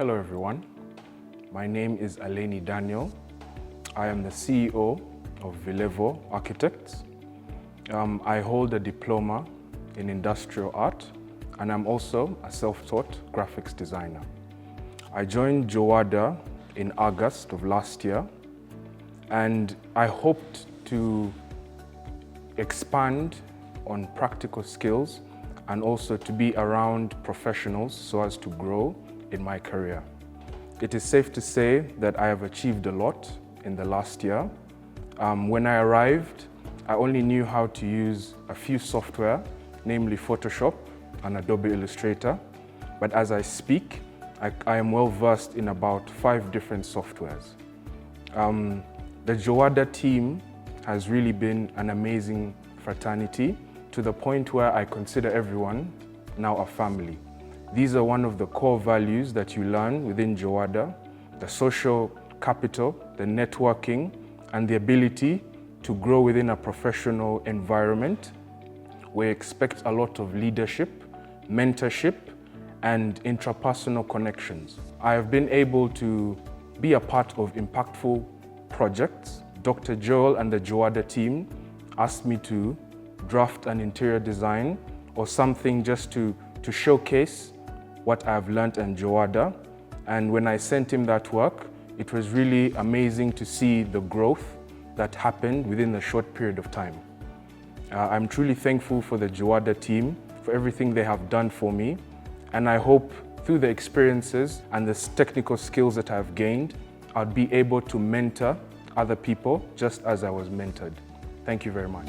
Hello everyone, my name is Aleni Daniel. I am the CEO of Vilevo Architects. I hold a diploma in industrial art and I'm also a self-taught graphics designer. I joined Joadah in August of last year and I hoped to expand on practical skills and also to be around professionals so as to grow in my career. It is safe to say that I have achieved a lot in the last year. When I arrived, I only knew how to use a few software, namely Photoshop and Adobe Illustrator. But as I speak, I am well versed in about 5 different softwares. The Joadah team has really been an amazing fraternity to the point where I consider everyone now a family. These are one of the core values that you learn within Joadah: the social capital, the networking, and the ability to grow within a professional environment. We expect a lot of leadership, mentorship, and intrapersonal connections. I have been able to be a part of impactful projects. Dr. Joel and the Joadah team asked me to draft an interior design or something just to showcase what I've learned in Joadah. And when I sent him that work, it was really amazing to see the growth that happened within a short period of time. I'm truly thankful for the Joadah team, for everything they have done for me. And I hope through the experiences and the technical skills that I've gained, I'll be able to mentor other people just as I was mentored. Thank you very much.